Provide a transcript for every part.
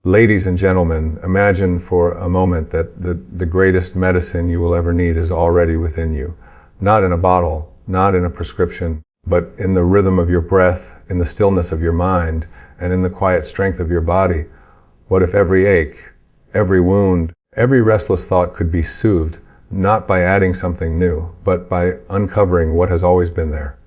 Ladies and gentlemen, imagine for a moment that the greatest medicine you will ever need is already within you. Not in a bottle, not in a prescription, but in the rhythm of your breath, in the stillness of your mind, and in the quiet strength of your body. What if every ache, every wound, every restless thought could be soothed, not by adding something new, but by uncovering what has always been there?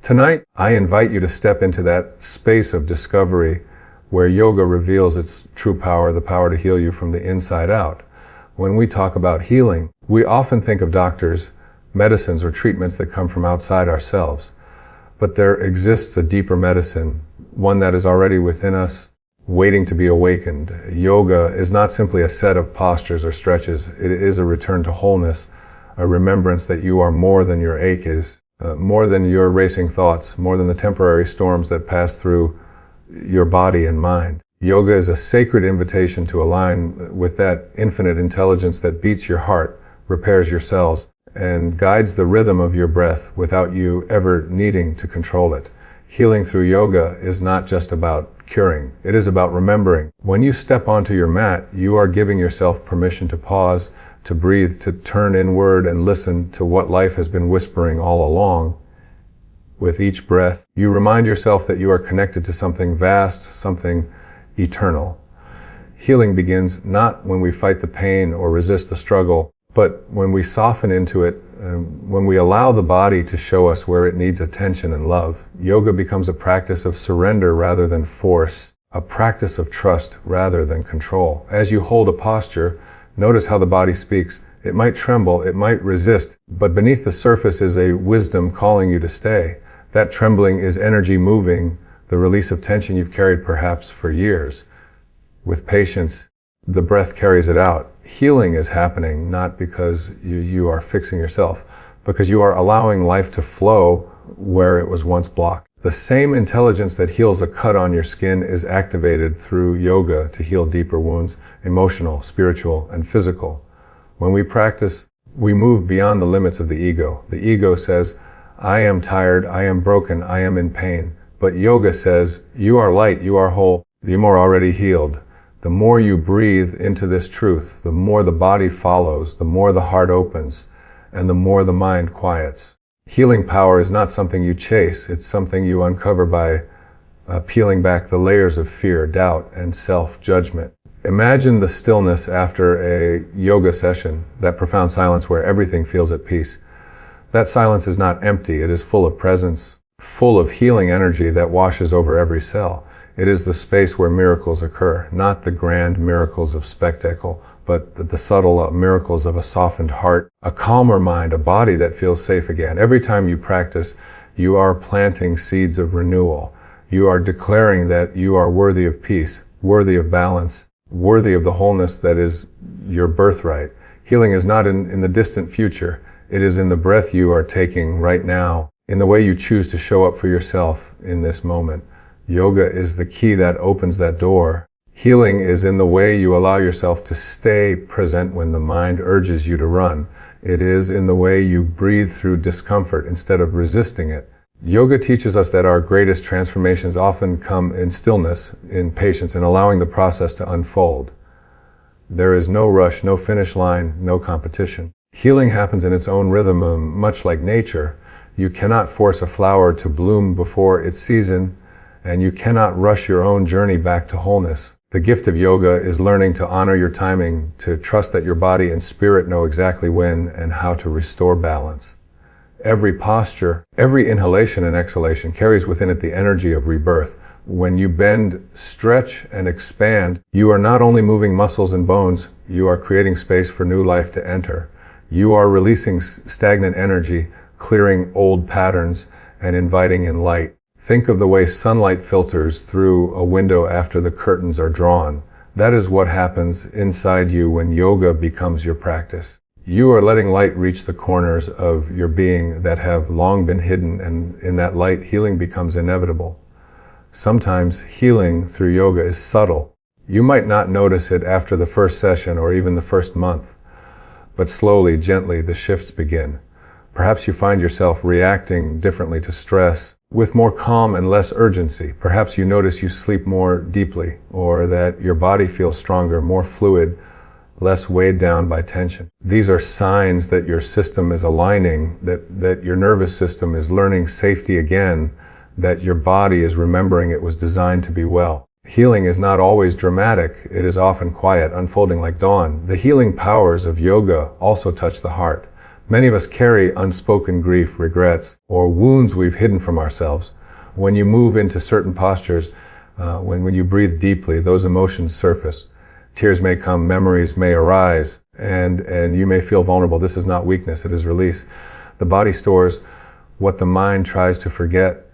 Tonight, I invite you to step into that space of discovery where yoga reveals its true power, the power to heal you from the inside out. When we talk about healing, we often think of doctors, medicines, or treatments that come from outside ourselves. But there exists a deeper medicine, one that is already within us, waiting to be awakened. Yoga is not simply a set of postures or stretches. It is a return to wholeness, a remembrance that you are more than your ache is, more than your racing thoughts, more than the temporary storms that pass through your body and mind. Yoga is a sacred invitation to align with that infinite intelligence that beats your heart, repairs your cells, and guides the rhythm of your breath without you ever needing to control it. Healing through yoga is not just about curing. It is about remembering. When you step onto your mat, you are giving yourself permission to pause, to breathe, to turn inward and listen to what life has been whispering all along. With each breath, you remind yourself that you are connected to something vast, something eternal. Healing begins not when we fight the pain or resist the struggle, but when we soften into it, when we allow the body to show us where it needs attention and love. Yoga becomes a practice of surrender rather than force, a practice of trust rather than control. As you hold a posture, notice how the body speaks. It might tremble, it might resist, but beneath the surface is a wisdom calling you to stay. That trembling is energy moving, the release of tension you've carried perhaps for years. With patience, the breath carries it out. Healing is happening not because you are fixing yourself, because you are allowing life to flow where it was once blocked. The same intelligence that heals a cut on your skin is activated through yoga to heal deeper wounds, emotional, spiritual, and physical. When we practice, we move beyond the limits of the ego. The ego says, I am tired, I am broken, I am in pain. But yoga says, you are light, you are whole, you are already healed. The more you breathe into this truth, the more the body follows, the more the heart opens, and the more the mind quiets. Healing power is not something you chase, it's something you uncover by peeling back the layers of fear, doubt, and self-judgment. Imagine the stillness after a yoga session, that profound silence where everything feels at peace. That silence is not empty, it is full of presence, full of healing energy that washes over every cell. It is the space where miracles occur, not the grand miracles of spectacle, but the subtle miracles of a softened heart, a calmer mind, a body that feels safe again. Every time you practice, you are planting seeds of renewal. You are declaring that you are worthy of peace, worthy of balance, worthy of the wholeness that is your birthright. Healing is not in the distant future. It is in the breath you are taking right now, in the way you choose to show up for yourself in this moment. Yoga is the key that opens that door. Healing is in the way you allow yourself to stay present when the mind urges you to run. It is in the way you breathe through discomfort instead of resisting it. Yoga teaches us that our greatest transformations often come in stillness, in patience, in allowing the process to unfold. There is no rush, no finish line, no competition. Healing happens in its own rhythm, much like nature. You cannot force a flower to bloom before its season, and you cannot rush your own journey back to wholeness. The gift of yoga is learning to honor your timing, to trust that your body and spirit know exactly when and how to restore balance. Every posture, every inhalation and exhalation carries within it the energy of rebirth. When you bend, stretch, and expand, you are not only moving muscles and bones, you are creating space for new life to enter. You are releasing stagnant energy, clearing old patterns, and inviting in light. Think of the way sunlight filters through a window after the curtains are drawn. That is what happens inside you when yoga becomes your practice. You are letting light reach the corners of your being that have long been hidden, and in that light, healing becomes inevitable. Sometimes healing through yoga is subtle. You might not notice it after the first session or even the first month, but slowly, gently, the shifts begin. Perhaps you find yourself reacting differently to stress, with more calm and less urgency. Perhaps you notice you sleep more deeply, or that your body feels stronger, more fluid, less weighed down by tension. These are signs that your system is aligning, that your nervous system is learning safety again, that your body is remembering it was designed to be well. Healing is not always dramatic. It is often quiet, unfolding like dawn. The healing powers of yoga also touch the heart. Many of us carry unspoken grief, regrets, or wounds we've hidden from ourselves. When you move into certain postures, when you breathe deeply, those emotions surface. Tears may come, memories may arise, and you may feel vulnerable. This is not weakness, it is release. The body stores what the mind tries to forget,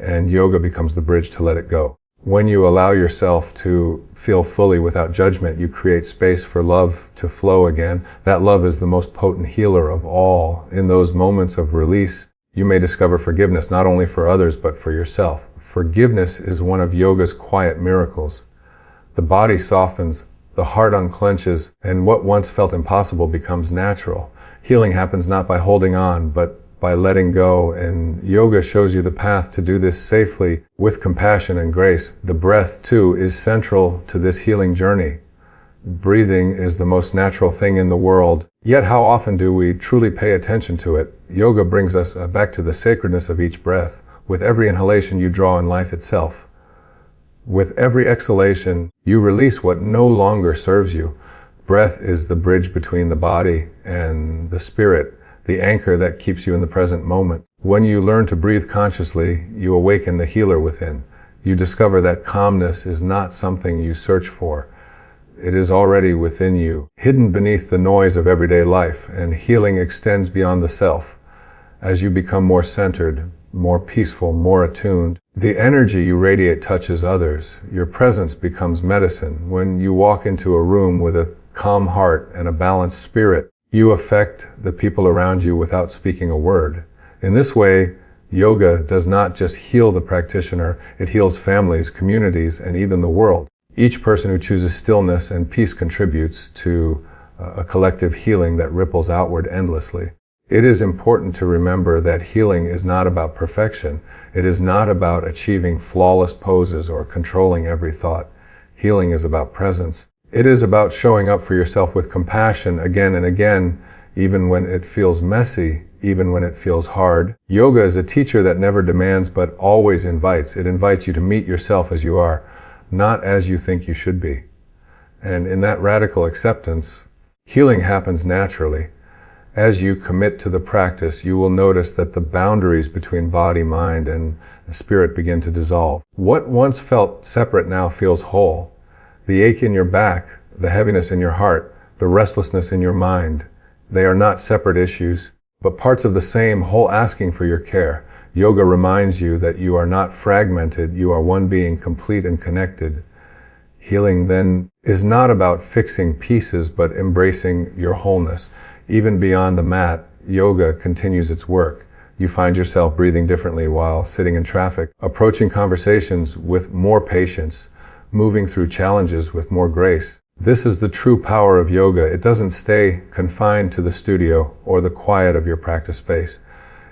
and yoga becomes the bridge to let it go. When you allow yourself to feel fully without judgment, you create space for love to flow again. That love is the most potent healer of all. In those moments of release, you may discover forgiveness, not only for others, but for yourself. Forgiveness is one of yoga's quiet miracles. The body softens, the heart unclenches, and what once felt impossible becomes natural. Healing happens not by holding on, but by letting go, and yoga shows you the path to do this safely with compassion and grace. The breath, too, is central to this healing journey. Breathing is the most natural thing in the world, yet how often do we truly pay attention to it? Yoga brings us back to the sacredness of each breath. With every inhalation you draw in life itself. With every exhalation, you release what no longer serves you. Breath is the bridge between the body and the spirit, the anchor that keeps you in the present moment. When you learn to breathe consciously, you awaken the healer within. You discover that calmness is not something you search for. It is already within you, hidden beneath the noise of everyday life, and healing extends beyond the self. As you become more centered, more peaceful, more attuned, the energy you radiate touches others. Your presence becomes medicine. When you walk into a room with a calm heart and a balanced spirit, you affect the people around you without speaking a word. In this way, yoga does not just heal the practitioner, it heals families, communities, and even the world. Each person who chooses stillness and peace contributes to a collective healing that ripples outward endlessly. It is important to remember that healing is not about perfection. It is not about achieving flawless poses or controlling every thought. Healing is about presence. It is about showing up for yourself with compassion again and again, even when it feels messy, even when it feels hard. Yoga is a teacher that never demands but always invites. It invites you to meet yourself as you are, not as you think you should be. And in that radical acceptance, healing happens naturally. As you commit to the practice, you will notice that the boundaries between body, mind, and spirit begin to dissolve. What once felt separate now feels whole. The ache in your back, the heaviness in your heart, the restlessness in your mind, they are not separate issues, but parts of the same whole asking for your care. Yoga reminds you that you are not fragmented, you are one being, complete and connected. Healing then is not about fixing pieces, but embracing your wholeness. Even beyond the mat, yoga continues its work. You find yourself breathing differently while sitting in traffic, approaching conversations with more patience, moving through challenges with more grace. This is the true power of yoga. It doesn't stay confined to the studio or the quiet of your practice space.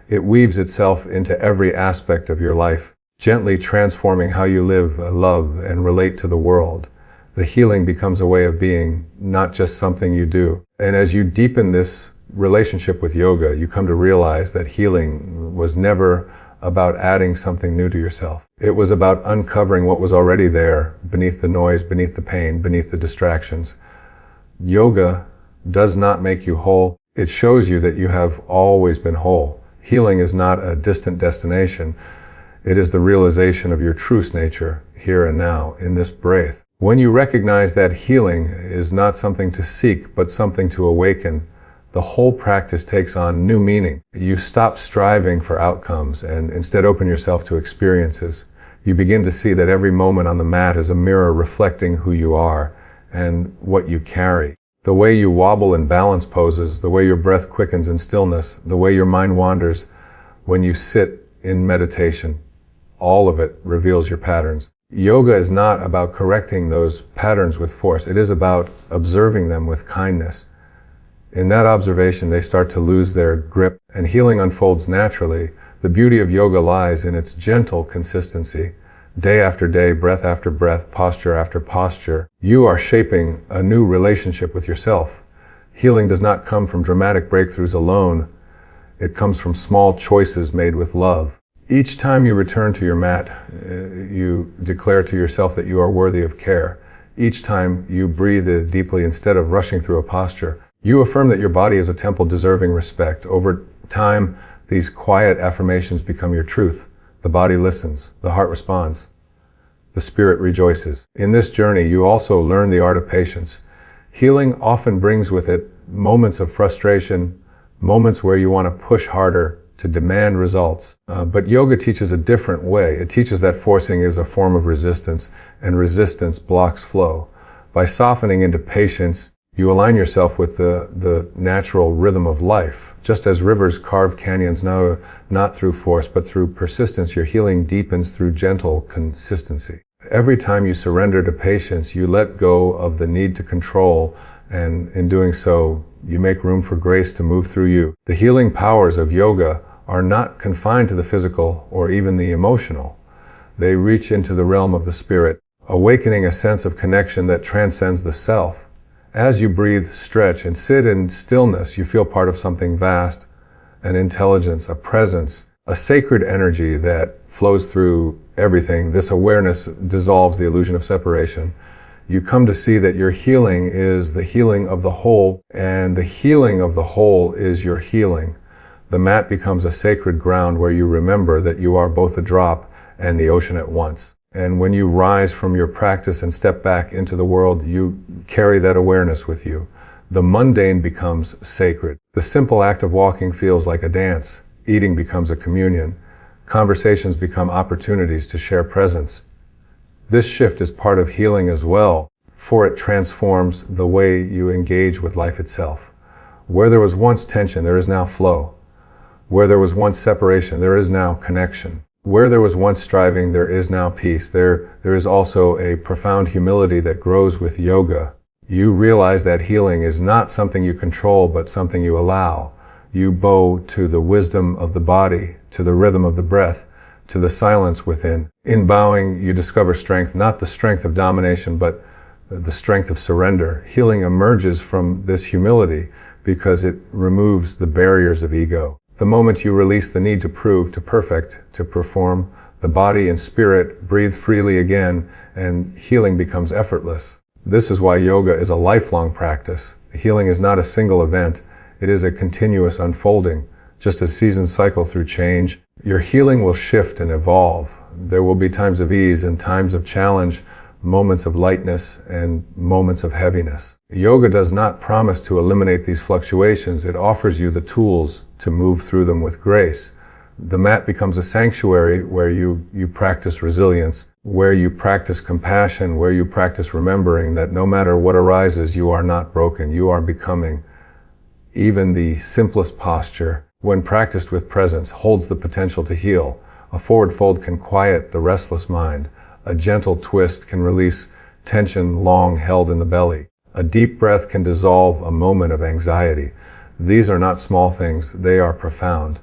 It weaves itself into every aspect of your life, gently transforming how you live, love, and relate to the world. The healing becomes a way of being, not just something you do. And as you deepen this relationship with yoga, you come to realize that healing was never about adding something new to yourself. It was about uncovering what was already there, beneath the noise, beneath the pain, beneath the distractions. Yoga does not make you whole. It shows you that you have always been whole. Healing is not a distant destination. It is the realization of your truest nature, here and now, in this breath. When you recognize that healing is not something to seek, but something to awaken, the whole practice takes on new meaning. You stop striving for outcomes and instead open yourself to experiences. You begin to see that every moment on the mat is a mirror reflecting who you are and what you carry. The way you wobble in balance poses, the way your breath quickens in stillness, the way your mind wanders when you sit in meditation, all of it reveals your patterns. Yoga is not about correcting those patterns with force. It is about observing them with kindness. In that observation, they start to lose their grip, and healing unfolds naturally The beauty of yoga lies in its gentle consistency. Day after day, breath after breath, posture after posture, you are shaping a new relationship with yourself. Healing does not come from dramatic breakthroughs alone. It comes from small choices made with love. Each time you return to your mat, you declare to yourself that you are worthy of care. Each time you breathe deeply instead of rushing through a posture, you affirm that your body is a temple deserving respect. Over time, these quiet affirmations become your truth. The body listens, the heart responds, the spirit rejoices. In this journey, you also learn the art of patience. Healing often brings with it moments of frustration, moments where you want to push harder, to demand results. But yoga teaches a different way. It teaches that forcing is a form of resistance, and resistance blocks flow. By softening into patience, you align yourself with the natural rhythm of life. Just as rivers carve canyons, not through force, but through persistence, your healing deepens through gentle consistency. Every time you surrender to patience, you let go of the need to control, and in doing so, you make room for grace to move through you. The healing powers of yoga are not confined to the physical or even the emotional. They reach into the realm of the spirit, awakening a sense of connection that transcends the self. As you breathe, stretch, and sit in stillness, you feel part of something vast, an intelligence, a presence, a sacred energy that flows through everything. This awareness dissolves the illusion of separation. You come to see that your healing is the healing of the whole, and the healing of the whole is your healing. The mat becomes a sacred ground where you remember that you are both a drop and the ocean at once. And when you rise from your practice and step back into the world, you carry that awareness with you. The mundane becomes sacred. The simple act of walking feels like a dance. Eating becomes a communion. Conversations become opportunities to share presence. This shift is part of healing as well, for it transforms the way you engage with life itself. Where there was once tension, there is now flow. Where there was once separation, there is now connection. Where there was once striving, there is now peace. There is also a profound humility that grows with yoga. You realize that healing is not something you control, but something you allow. You bow to the wisdom of the body, to the rhythm of the breath, to the silence within. In bowing, you discover strength, not the strength of domination, but the strength of surrender. Healing emerges from this humility because it removes the barriers of ego. The moment you release the need to prove, to perfect, to perform, the body and spirit breathe freely again, and healing becomes effortless. This is why yoga is a lifelong practice. Healing is not a single event. It is a continuous unfolding. Just as seasons cycle through change, your healing will shift and evolve. There will be times of ease and times of challenge, moments of lightness and moments of heaviness. Yoga does not promise to eliminate these fluctuations. It offers you the tools to move through them with grace. The mat becomes a sanctuary where you practice resilience, where you practice compassion, where you practice remembering that no matter what arises, you are not broken, you are becoming. Even the simplest posture, when practiced with presence, holds the potential to heal. A forward fold can quiet the restless mind. A gentle twist can release tension long held in the belly. A deep breath can dissolve a moment of anxiety. These are not small things, they are profound.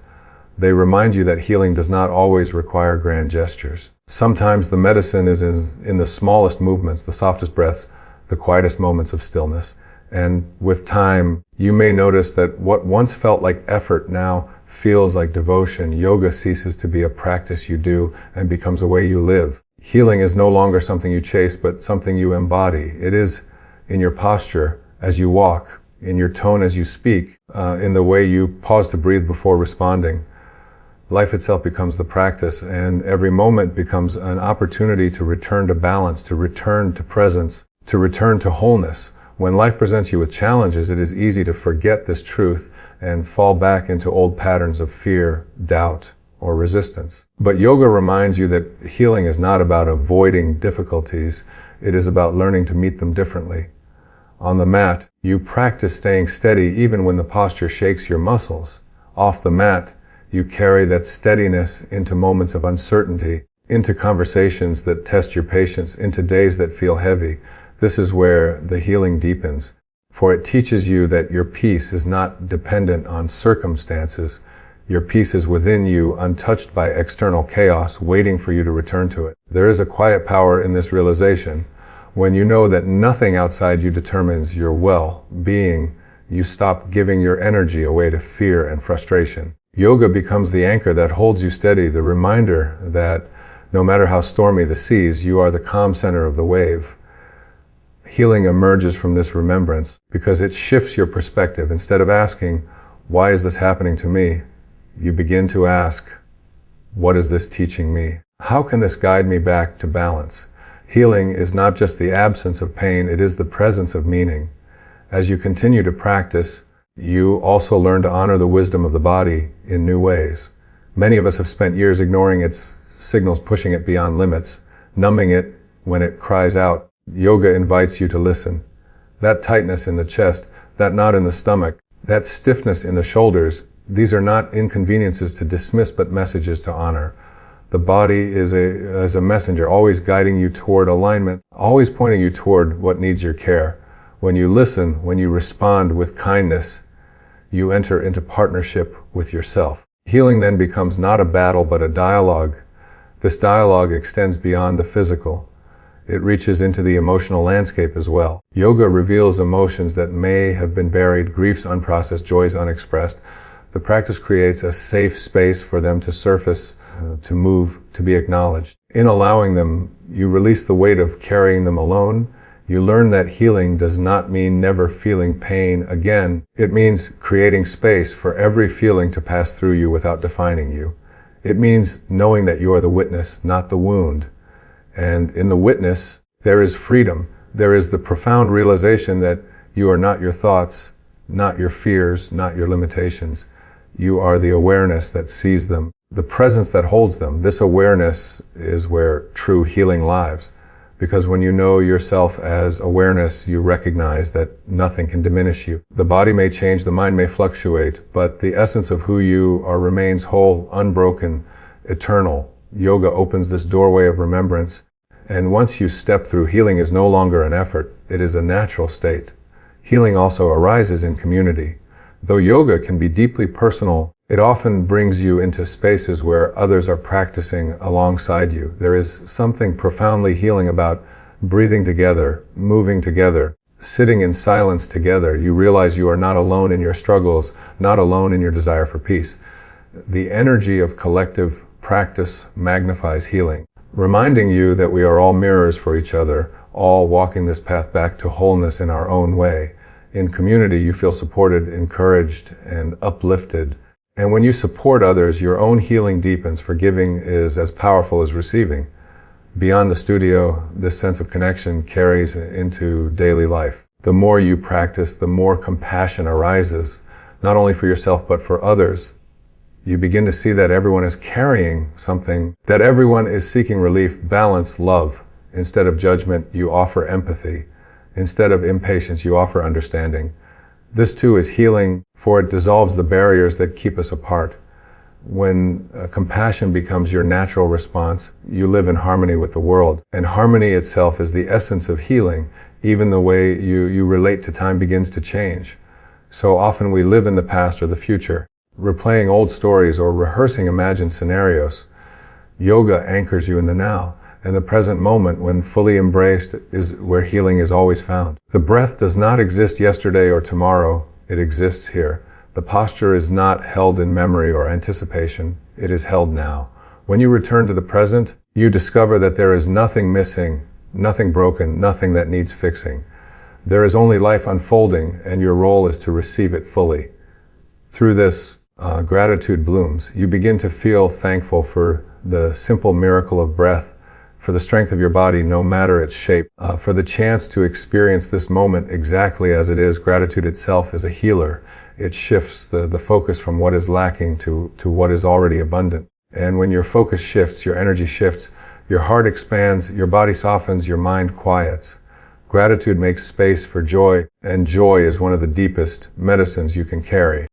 They remind you that healing does not always require grand gestures. Sometimes the medicine is in the smallest movements, the softest breaths, the quietest moments of stillness. And with time, you may notice that what once felt like effort now feels like devotion. Yoga ceases to be a practice you do and becomes a way you live. Healing is no longer something you chase, but something you embody. It is in your posture as you walk, in your tone as you speak, in the way you pause to breathe before responding. Life itself becomes the practice, and every moment becomes an opportunity to return to balance, to return to presence, to return to wholeness. When life presents you with challenges, it is easy to forget this truth and fall back into old patterns of fear, doubt, or resistance. But yoga reminds you that healing is not about avoiding difficulties. It is about learning to meet them differently. On the mat, you practice staying steady even when the posture shakes your muscles. Off the mat, you carry that steadiness into moments of uncertainty, into conversations that test your patience, into days that feel heavy. This is where the healing deepens, for it teaches you that your peace is not dependent on circumstances. Your peace is within you, untouched by external chaos, waiting for you to return to it. There is a quiet power in this realization. When you know that nothing outside you determines your well-being, you stop giving your energy away to fear and frustration. Yoga becomes the anchor that holds you steady, the reminder that no matter how stormy the seas, you are the calm center of the wave. Healing emerges from this remembrance because it shifts your perspective. Instead of asking, "Why is this happening to me?" you begin to ask, "What is this teaching me? How can this guide me back to balance?" Healing is not just the absence of pain, it is the presence of meaning. As you continue to practice, you also learn to honor the wisdom of the body in new ways. Many of us have spent years ignoring its signals, pushing it beyond limits, numbing it when it cries out. Yoga invites you to listen. That tightness in the chest, that knot in the stomach, that stiffness in the shoulders, these are not inconveniences to dismiss, but messages to honor. The body is a messenger, always guiding you toward alignment, always pointing you toward what needs your care. When you listen, when you respond with kindness, you enter into partnership with yourself. Healing then becomes not a battle, but a dialogue. This dialogue extends beyond the physical. It reaches into the emotional landscape as well. Yoga reveals emotions that may have been buried, griefs unprocessed, joys unexpressed. The practice creates a safe space for them to surface, to move, to be acknowledged. In allowing them, you release the weight of carrying them alone. You learn that healing does not mean never feeling pain again. It means creating space for every feeling to pass through you without defining you. It means knowing that you are the witness, not the wound. And in the witness, there is freedom. There is the profound realization that you are not your thoughts, not your fears, not your limitations. You are the awareness that sees them, the presence that holds them. This awareness is where true healing lies. Because when you know yourself as awareness, you recognize that nothing can diminish you. The body may change, the mind may fluctuate, but the essence of who you are remains whole, unbroken, eternal. Yoga opens this doorway of remembrance. And once you step through, healing is no longer an effort. It is a natural state. Healing also arises in community. Though yoga can be deeply personal, it often brings you into spaces where others are practicing alongside you. There is something profoundly healing about breathing together, moving together, sitting in silence together. You realize you are not alone in your struggles, not alone in your desire for peace. The energy of collective practice magnifies healing, reminding you that we are all mirrors for each other, all walking this path back to wholeness in our own way. In community, you feel supported, encouraged, and uplifted. And when you support others, your own healing deepens. Forgiving is as powerful as receiving. Beyond the studio, this sense of connection carries into daily life. The more you practice, the more compassion arises, not only for yourself, but for others. You begin to see that everyone is carrying something, that everyone is seeking relief, balance, love. Instead of judgment, you offer empathy. Instead of impatience, you offer understanding. This too is healing, for it dissolves the barriers that keep us apart. When compassion becomes your natural response, you live in harmony with the world. And harmony itself is the essence of healing. Even the way you relate to time begins to change. So often we live in the past or the future, replaying old stories or rehearsing imagined scenarios. Yoga anchors you in the now. And the present moment, when fully embraced, is where healing is always found. The breath does not exist yesterday or tomorrow. It exists here. The posture is not held in memory or anticipation. It is held now. When you return to the present, you discover that there is nothing missing, nothing broken, nothing that needs fixing. There is only life unfolding, and your role is to receive it fully. Through this, gratitude blooms. You begin to feel thankful for the simple miracle of breath, for the strength of your body, no matter its shape, for the chance to experience this moment exactly as it is. Gratitude itself is a healer. It shifts the focus from what is lacking to what is already abundant. And when your focus shifts, your energy shifts, your heart expands, your body softens, your mind quiets. Gratitude makes space for joy, and joy is one of the deepest medicines you can carry.